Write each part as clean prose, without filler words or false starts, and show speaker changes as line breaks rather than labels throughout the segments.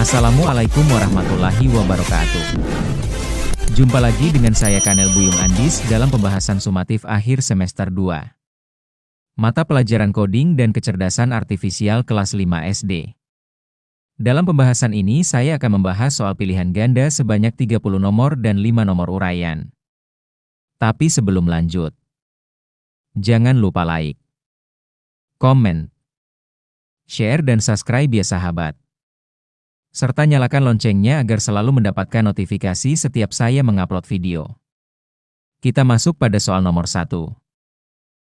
Assalamualaikum warahmatullahi wabarakatuh. Jumpa lagi dengan saya Kanel Buyung Andis dalam pembahasan sumatif akhir semester 2. Mata pelajaran coding dan kecerdasan artifisial kelas 5 SD. Dalam pembahasan ini saya akan membahas soal pilihan ganda sebanyak 30 nomor dan 5 nomor uraian. Tapi sebelum lanjut, jangan lupa like, komen, share dan subscribe ya sahabat. Serta nyalakan loncengnya agar selalu mendapatkan notifikasi setiap saya mengupload video. Kita masuk pada soal nomor 1.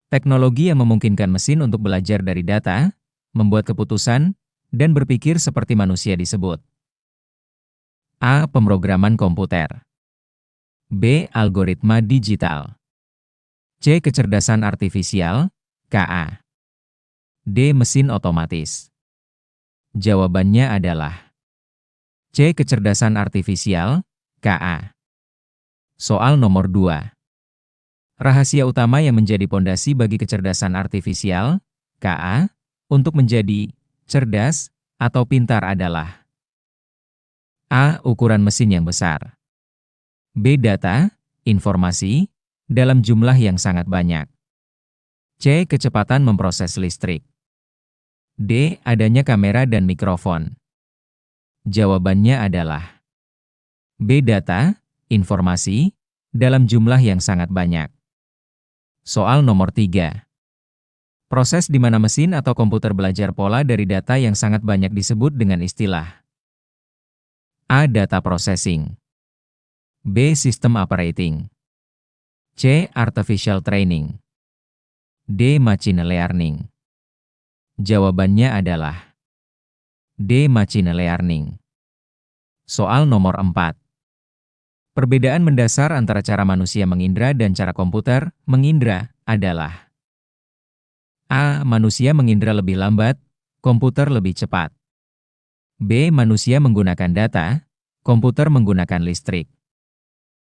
Teknologi yang memungkinkan mesin untuk belajar dari data, membuat keputusan, dan berpikir seperti manusia disebut. A. Pemrograman komputer. B. Algoritma digital. C. Kecerdasan artifisial, KA. D. Mesin otomatis. Jawabannya adalah C. Kecerdasan artifisial, KA. Soal nomor 2. Rahasia utama yang menjadi pondasi bagi kecerdasan artifisial, KA, untuk menjadi cerdas atau pintar adalah A. Ukuran mesin yang besar. B. Data, informasi, dalam jumlah yang sangat banyak. C. Kecepatan memproses listrik. D. Adanya kamera dan mikrofon. Jawabannya adalah B. Data, informasi, dalam jumlah yang sangat banyak. Soal nomor 3. Proses di mana mesin atau komputer belajar pola dari data yang sangat banyak disebut dengan istilah A. Data processing. B. System operating. C. Artificial training. D. Machine learning. Jawabannya adalah D. Machine learning. Soal nomor 4. Perbedaan mendasar antara cara manusia mengindra dan cara komputer mengindra adalah A. Manusia mengindra lebih lambat, komputer lebih cepat. B. Manusia menggunakan data, komputer menggunakan listrik.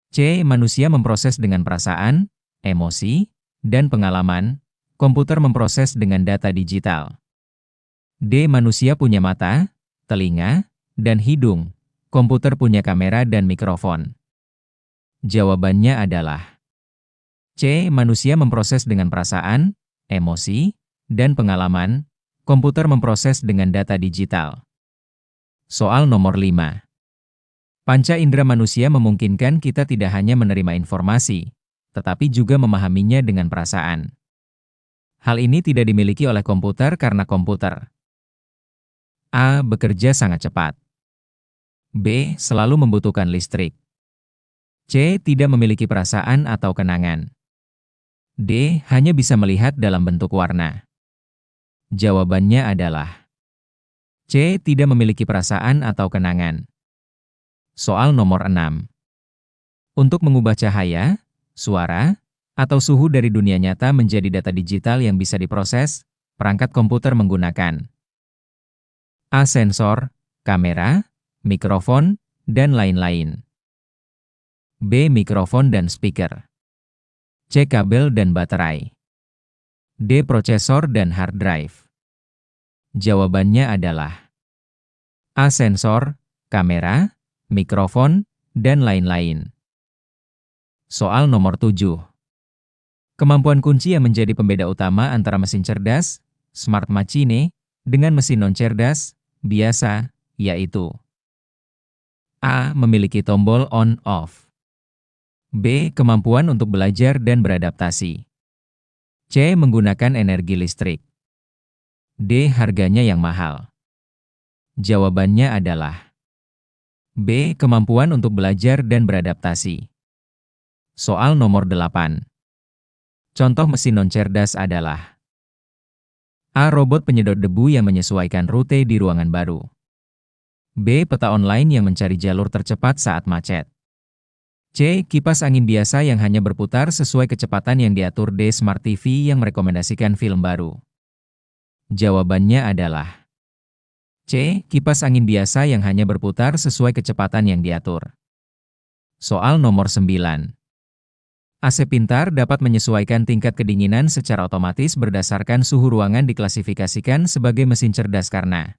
C. Manusia memproses dengan perasaan, emosi, dan pengalaman, komputer memproses dengan data digital. D. Manusia punya mata, telinga, dan hidung, komputer punya kamera dan mikrofon. Jawabannya adalah C. Manusia memproses dengan perasaan, emosi, dan pengalaman, komputer memproses dengan data digital. Soal nomor 5. Panca indera manusia memungkinkan kita tidak hanya menerima informasi, tetapi juga memahaminya dengan perasaan. Hal ini tidak dimiliki oleh komputer karena komputer A. Bekerja sangat cepat. B. Selalu membutuhkan listrik. C. Tidak memiliki perasaan atau kenangan. D. Hanya bisa melihat dalam bentuk warna. Jawabannya adalah C. Tidak memiliki perasaan atau kenangan. Soal nomor 6. Untuk mengubah cahaya, suara, atau suhu dari dunia nyata menjadi data digital yang bisa diproses, perangkat komputer menggunakan A. Sensor, kamera, mikrofon, dan lain-lain. B. Mikrofon dan speaker. C. Kabel dan baterai. D. Prosesor dan hard drive. Jawabannya adalah A. Sensor, kamera, mikrofon, dan lain-lain. Soal nomor 7. Kemampuan kunci yang menjadi pembeda utama antara mesin cerdas, smart machine, dengan mesin non-cerdas, biasa, yaitu A. Memiliki tombol on-off. B. Kemampuan untuk belajar dan beradaptasi. C. Menggunakan energi listrik. D. Harganya yang mahal. Jawabannya adalah B. Kemampuan untuk belajar dan beradaptasi. Soal nomor 8. Contoh mesin non-cerdas adalah A. Robot penyedot debu yang menyesuaikan rute di ruangan baru. B. Peta online yang mencari jalur tercepat saat macet. C. Kipas angin biasa yang hanya berputar sesuai kecepatan yang diatur. D. Smart TV yang merekomendasikan film baru. Jawabannya adalah C. Kipas angin biasa yang hanya berputar sesuai kecepatan yang diatur. Soal nomor 9. AC pintar dapat menyesuaikan tingkat kedinginan secara otomatis berdasarkan suhu ruangan diklasifikasikan sebagai mesin cerdas karena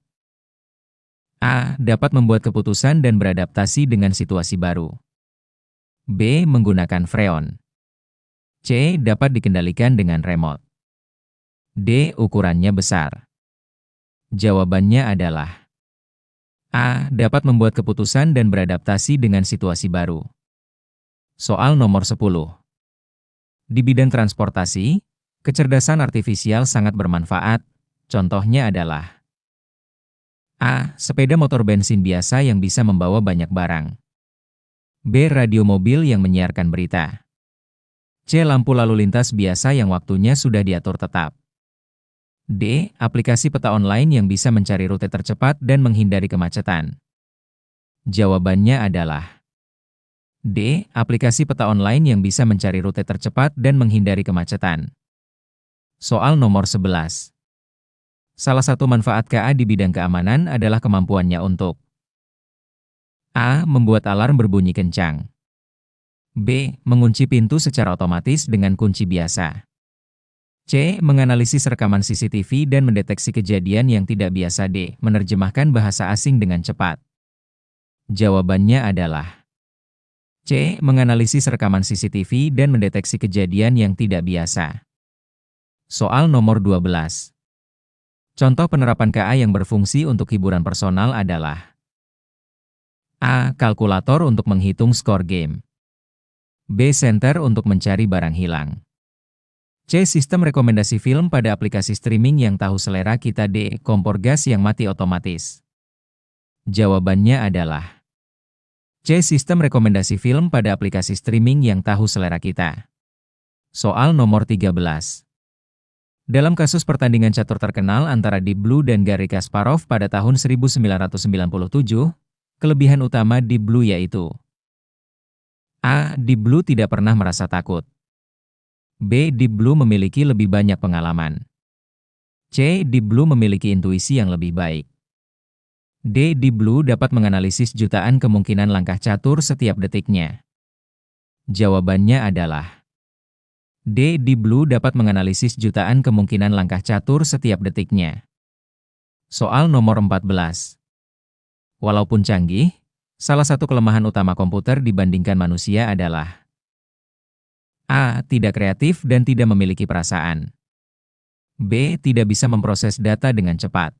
A. Dapat membuat keputusan dan beradaptasi dengan situasi baru. B. Menggunakan freon. C. Dapat dikendalikan dengan remote. D. Ukurannya besar. Jawabannya adalah A. Dapat membuat keputusan dan beradaptasi dengan situasi baru. Soal nomor 10. Di bidang transportasi, kecerdasan artifisial sangat bermanfaat. Contohnya adalah A. Sepeda motor bensin biasa yang bisa membawa banyak barang. B. Radio mobil yang menyiarkan berita. C. Lampu lalu lintas biasa yang waktunya sudah diatur tetap. D. Aplikasi peta online yang bisa mencari rute tercepat dan menghindari kemacetan. Jawabannya adalah D. Aplikasi peta online yang bisa mencari rute tercepat dan menghindari kemacetan. Soal nomor 11. Salah satu manfaat KA di bidang keamanan adalah kemampuannya untuk A. Membuat alarm berbunyi kencang. B. Mengunci pintu secara otomatis dengan kunci biasa. C. Menganalisis rekaman CCTV dan mendeteksi kejadian yang tidak biasa. D. Menerjemahkan bahasa asing dengan cepat. Jawabannya adalah C. Menganalisis rekaman CCTV dan mendeteksi kejadian yang tidak biasa. Soal nomor 12. Contoh penerapan KA yang berfungsi untuk hiburan personal adalah A. Kalkulator untuk menghitung skor game. B. Senter untuk mencari barang hilang. C. Sistem rekomendasi film pada aplikasi streaming yang tahu selera kita. D. Kompor gas yang mati otomatis. Jawabannya adalah C. Sistem rekomendasi film pada aplikasi streaming yang tahu selera kita. Soal nomor 13. Dalam kasus pertandingan catur terkenal antara Deep Blue dan Garry Kasparov pada tahun 1997, kelebihan utama Deep Blue yaitu A. Deep Blue tidak pernah merasa takut. B. Deep Blue memiliki lebih banyak pengalaman. C. Deep Blue memiliki intuisi yang lebih baik. D. Deep Blue dapat menganalisis jutaan kemungkinan langkah catur setiap detiknya. Jawabannya adalah D. Deep Blue dapat menganalisis jutaan kemungkinan langkah catur setiap detiknya. Soal nomor 14. Walaupun canggih, salah satu kelemahan utama komputer dibandingkan manusia adalah A. Tidak kreatif dan tidak memiliki perasaan. B. Tidak bisa memproses data dengan cepat.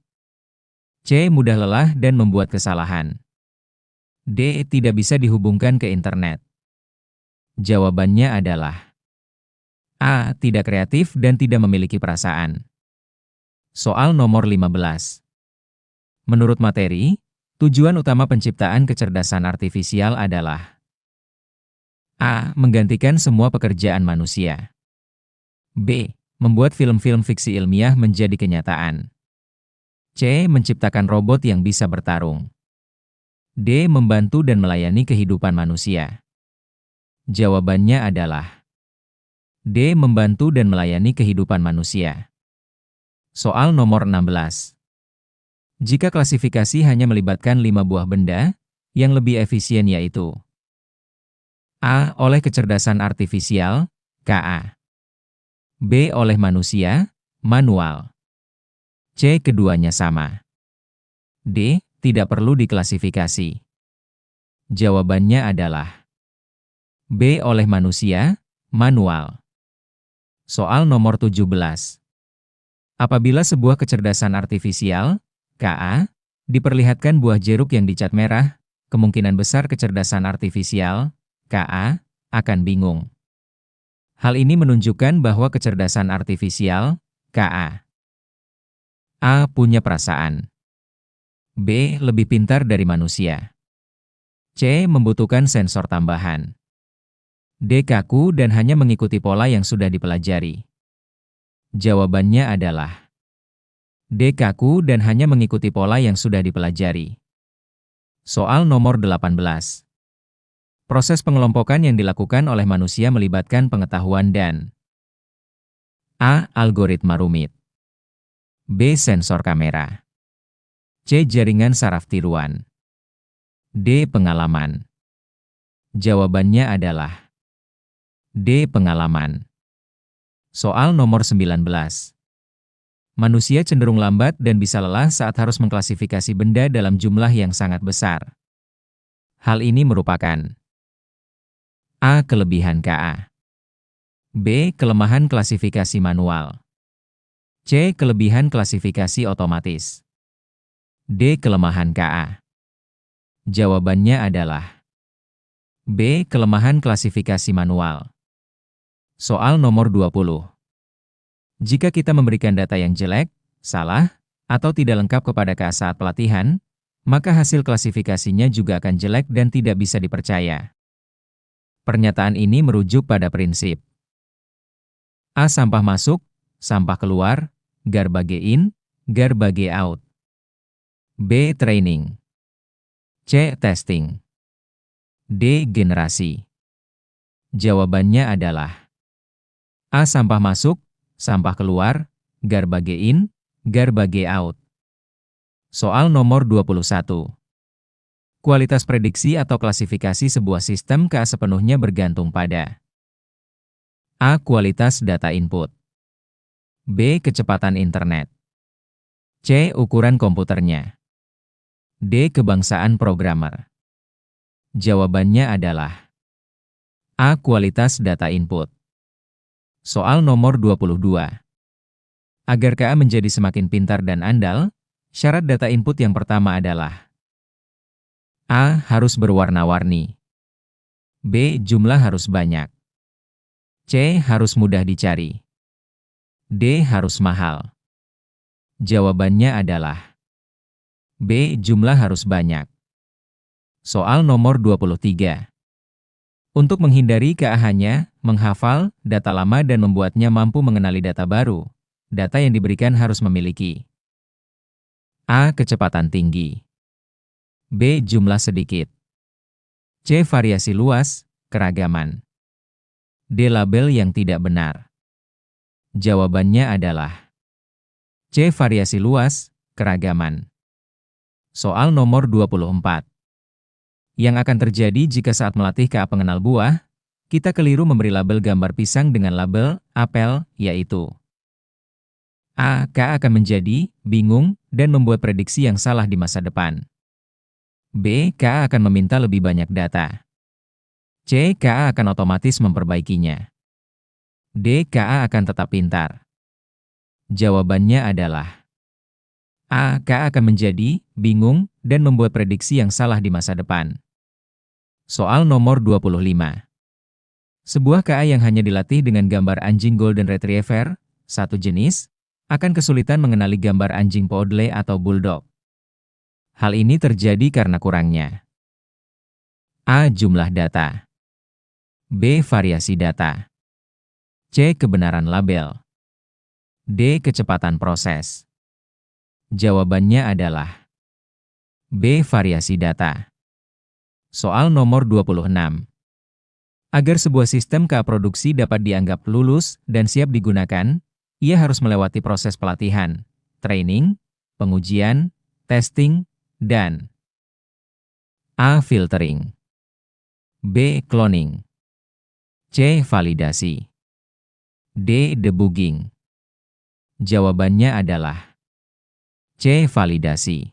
C. Mudah lelah dan membuat kesalahan. D. Tidak bisa dihubungkan ke internet. Jawabannya adalah A. Tidak kreatif dan tidak memiliki perasaan. Soal nomor 15. Menurut materi, tujuan utama penciptaan kecerdasan artifisial adalah A. Menggantikan semua pekerjaan manusia. B. Membuat film-film fiksi ilmiah menjadi kenyataan. C. Menciptakan robot yang bisa bertarung. D. Membantu dan melayani kehidupan manusia. Jawabannya adalah D. Membantu dan melayani kehidupan manusia. Soal nomor 16. Jika klasifikasi hanya melibatkan 5 buah benda, yang lebih efisien yaitu A. Oleh kecerdasan artifisial, KA. B. Oleh manusia, manual. C. Keduanya sama. D. Tidak perlu diklasifikasi. Jawabannya adalah B. Oleh manusia, manual. Soal nomor 17. Apabila sebuah kecerdasan artifisial, KA, diperlihatkan buah jeruk yang dicat merah, kemungkinan besar kecerdasan artifisial, KA, akan bingung. Hal ini menunjukkan bahwa kecerdasan artifisial, KA, A. Punya perasaan. B. Lebih pintar dari manusia. C. Membutuhkan sensor tambahan. D. Kaku dan hanya mengikuti pola yang sudah dipelajari. Jawabannya adalah D. Kaku dan hanya mengikuti pola yang sudah dipelajari. Soal nomor 18. Proses pengelompokan yang dilakukan oleh manusia melibatkan pengetahuan dan A. Algoritma rumit. B. Sensor kamera. C. Jaringan saraf tiruan. D. Pengalaman. Jawabannya adalah D. Pengalaman. Soal nomor 19. Manusia cenderung lambat dan bisa lelah saat harus mengklasifikasi benda dalam jumlah yang sangat besar. Hal ini merupakan A. Kelebihan KA, B. Kelemahan klasifikasi manual, C. Kelebihan klasifikasi otomatis, D. Kelemahan KA. Jawabannya adalah B. Kelemahan klasifikasi manual. Soal nomor 20. Jika kita memberikan data yang jelek, salah, atau tidak lengkap kepada KA saat pelatihan, maka hasil klasifikasinya juga akan jelek dan tidak bisa dipercaya. Pernyataan ini merujuk pada prinsip A. Sampah masuk, sampah keluar, garbage in, garbage out. B. Training, C. Testing, D. Generasi. Jawabannya adalah A. Sampah masuk, sampah keluar, garbage in, garbage out. Soal nomor 21. Kualitas prediksi atau klasifikasi sebuah sistem KA sepenuhnya bergantung pada A. Kualitas data input, B. Kecepatan internet, C. Ukuran komputernya, D. Kebangsaan programmer. Jawabannya adalah A. Kualitas data input. Soal nomor 22. Agar KA menjadi semakin pintar dan andal, syarat data input yang pertama adalah A. Harus berwarna-warni, B. Jumlah harus banyak, C. Harus mudah dicari, D. Harus mahal. Jawabannya adalah B. Jumlah harus banyak. Soal nomor 23. Untuk menghindari KA hanya menghafal data lama dan membuatnya mampu mengenali data baru, data yang diberikan harus memiliki A. Kecepatan tinggi, B. Jumlah sedikit, C. Variasi luas, keragaman, D. Label yang tidak benar. Jawabannya adalah C. Variasi luas, keragaman. Soal nomor 24. Yang akan terjadi jika saat melatih KA pengenal buah, kita keliru memberi label gambar pisang dengan label apel, yaitu A. KA akan menjadi bingung dan membuat prediksi yang salah di masa depan. B. KA akan meminta lebih banyak data. C. KA akan otomatis memperbaikinya. D. KA akan tetap pintar. Jawabannya adalah A. KA akan menjadi bingung dan membuat prediksi yang salah di masa depan. Soal nomor 25. Sebuah KA yang hanya dilatih dengan gambar anjing Golden Retriever, satu jenis, akan kesulitan mengenali gambar anjing Poodle atau Bulldog. Hal ini terjadi karena kurangnya A. Jumlah data, B. Variasi data, C. Kebenaran label, D. Kecepatan proses. Jawabannya adalah B. Variasi data. Soal nomor 26. Agar sebuah sistem KA produksi dapat dianggap lulus dan siap digunakan, ia harus melewati proses pelatihan, training, pengujian, testing, dan A. Filtering, B. Cloning, C. Validasi, D. Debugging. Jawabannya adalah C. Validasi.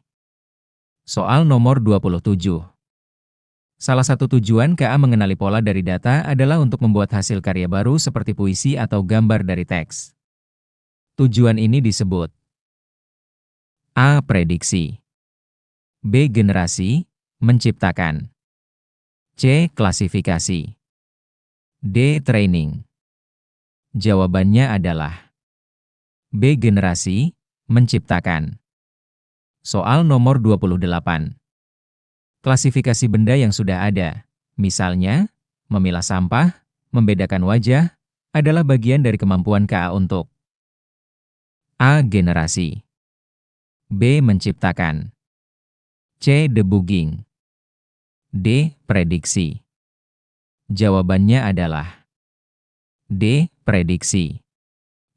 Soal nomor 27. Salah satu tujuan KA mengenali pola dari data adalah untuk membuat hasil karya baru seperti puisi atau gambar dari teks. Tujuan ini disebut A. Prediksi, B. Generasi, menciptakan, C. Klasifikasi, D. Training. Jawabannya adalah B. Generasi, menciptakan. Soal nomor 28. Klasifikasi benda yang sudah ada, misalnya, memilah sampah, membedakan wajah, adalah bagian dari kemampuan KA untuk A. Generasi, B. Menciptakan, C. Debugging, D. Prediksi. Jawabannya adalah D. Prediksi.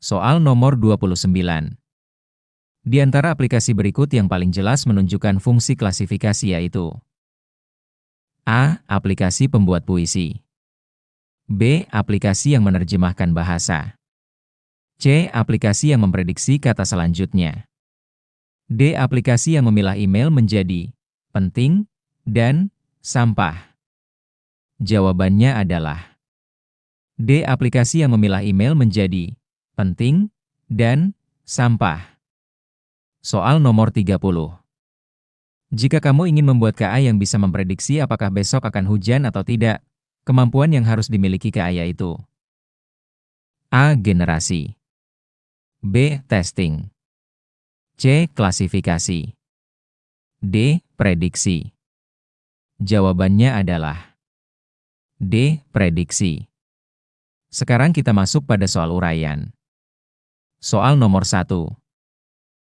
Soal nomor 29. Di antara aplikasi berikut yang paling jelas menunjukkan fungsi klasifikasi yaitu A. Aplikasi pembuat puisi, B. Aplikasi yang menerjemahkan bahasa, C. Aplikasi yang memprediksi kata selanjutnya. D. Aplikasi yang memilah email menjadi penting dan sampah. Jawabannya adalah D. Aplikasi yang memilah email menjadi penting dan sampah. Soal nomor 30. Jika kamu ingin membuat KA yang bisa memprediksi apakah besok akan hujan atau tidak, kemampuan yang harus dimiliki KA yaitu A. Generasi, B. Testing, C. Klasifikasi, D. Prediksi. Jawabannya adalah D. Prediksi. Sekarang kita masuk pada soal uraian. Soal nomor 1.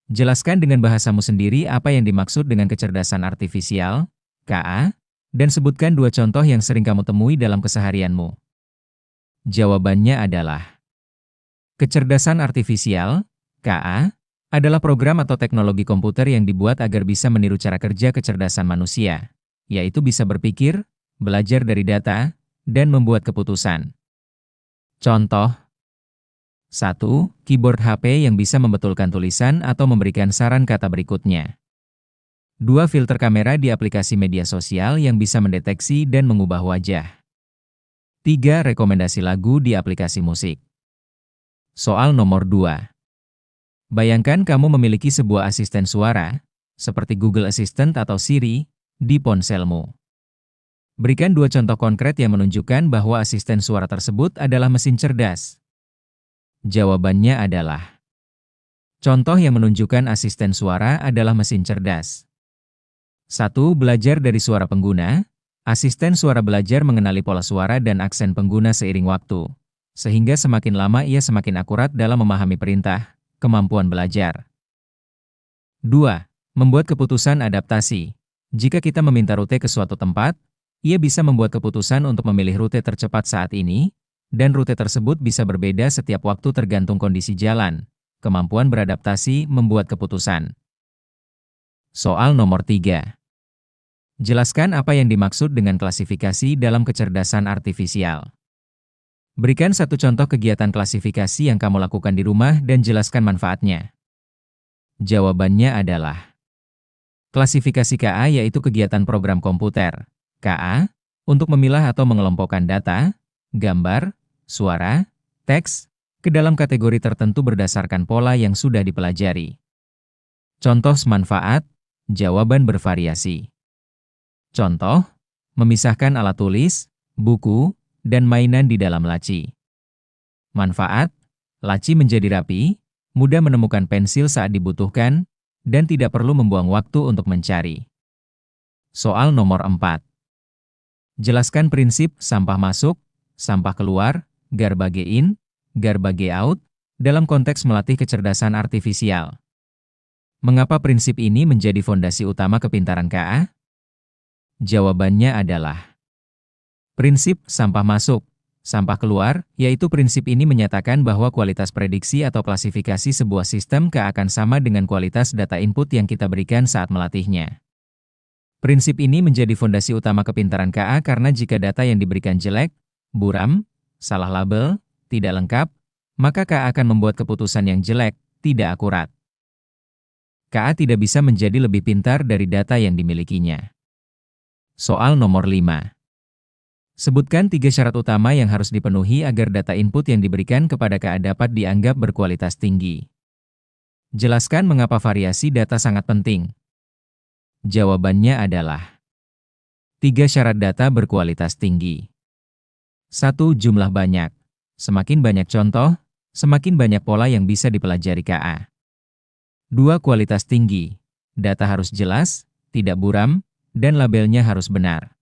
Jelaskan dengan bahasamu sendiri apa yang dimaksud dengan kecerdasan artifisial, KA, dan sebutkan 2 contoh yang sering kamu temui dalam keseharianmu. Jawabannya adalah kecerdasan artifisial, KA, adalah program atau teknologi komputer yang dibuat agar bisa meniru cara kerja kecerdasan manusia, yaitu bisa berpikir, belajar dari data, dan membuat keputusan. Contoh 1. Keyboard HP yang bisa membetulkan tulisan atau memberikan saran kata berikutnya. 2. Filter kamera di aplikasi media sosial yang bisa mendeteksi dan mengubah wajah. 3. Rekomendasi lagu di aplikasi musik. Soal nomor 2. Bayangkan kamu memiliki sebuah asisten suara, seperti Google Assistant atau Siri, di ponselmu. Berikan 2 contoh konkret yang menunjukkan bahwa asisten suara tersebut adalah mesin cerdas. Jawabannya adalah contoh yang menunjukkan asisten suara adalah mesin cerdas. 1. Belajar dari suara pengguna. Asisten suara belajar mengenali pola suara dan aksen pengguna seiring waktu, sehingga semakin lama ia semakin akurat dalam memahami perintah, kemampuan belajar. 2. Membuat keputusan adaptasi. Jika kita meminta rute ke suatu tempat, ia bisa membuat keputusan untuk memilih rute tercepat saat ini, dan rute tersebut bisa berbeda setiap waktu tergantung kondisi jalan. Kemampuan beradaptasi membuat keputusan. Soal nomor 3. Jelaskan apa yang dimaksud dengan klasifikasi dalam kecerdasan artifisial. Berikan 1 contoh kegiatan klasifikasi yang kamu lakukan di rumah dan jelaskan manfaatnya. Jawabannya adalah klasifikasi KA yaitu kegiatan program komputer, KA, untuk memilah atau mengelompokkan data, gambar, suara, teks, ke dalam kategori tertentu berdasarkan pola yang sudah dipelajari. Contoh manfaat, jawaban bervariasi. Contoh, memisahkan alat tulis, buku, dan mainan di dalam laci. Manfaat, laci menjadi rapi, mudah menemukan pensil saat dibutuhkan, dan tidak perlu membuang waktu untuk mencari. Soal nomor 4. Jelaskan prinsip sampah masuk, sampah keluar, garbage in, garbage out, dalam konteks melatih kecerdasan artifisial. Mengapa prinsip ini menjadi fondasi utama kepintaran KA? Jawabannya adalah prinsip sampah masuk, sampah keluar, yaitu prinsip ini menyatakan bahwa kualitas prediksi atau klasifikasi sebuah sistem KA akan sama dengan kualitas data input yang kita berikan saat melatihnya. Prinsip ini menjadi fondasi utama kepintaran KA karena jika data yang diberikan jelek, buram, salah label, tidak lengkap, maka KA akan membuat keputusan yang jelek, tidak akurat. KA tidak bisa menjadi lebih pintar dari data yang dimilikinya. Soal nomor 5. Sebutkan 3 syarat utama yang harus dipenuhi agar data input yang diberikan kepada KA dapat dianggap berkualitas tinggi. Jelaskan mengapa variasi data sangat penting. Jawabannya adalah 3 syarat data berkualitas tinggi. 1. Jumlah banyak. Semakin banyak contoh, semakin banyak pola yang bisa dipelajari KA. 2. Kualitas tinggi. Data harus jelas, tidak buram, dan labelnya harus benar.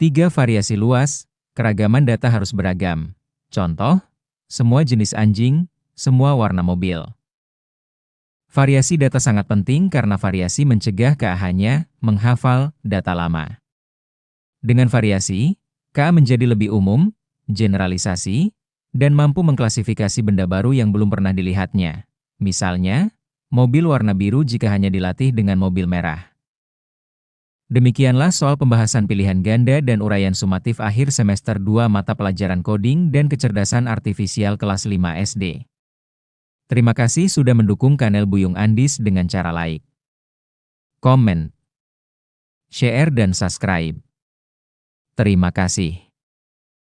3. Variasi luas. Keragaman data harus beragam. Contoh, semua jenis anjing, semua warna mobil. Variasi data sangat penting karena variasi mencegah KA hanya menghafal data lama. Dengan variasi, KA menjadi lebih umum, generalisasi, dan mampu mengklasifikasi benda baru yang belum pernah dilihatnya. Misalnya, mobil warna biru jika hanya dilatih dengan mobil merah. Demikianlah soal pembahasan pilihan ganda dan uraian sumatif akhir semester 2 mata pelajaran coding dan kecerdasan artifisial kelas 5 SD. Terima kasih sudah mendukung kanal Buyung Andis dengan cara like, komen, share dan subscribe. Terima kasih.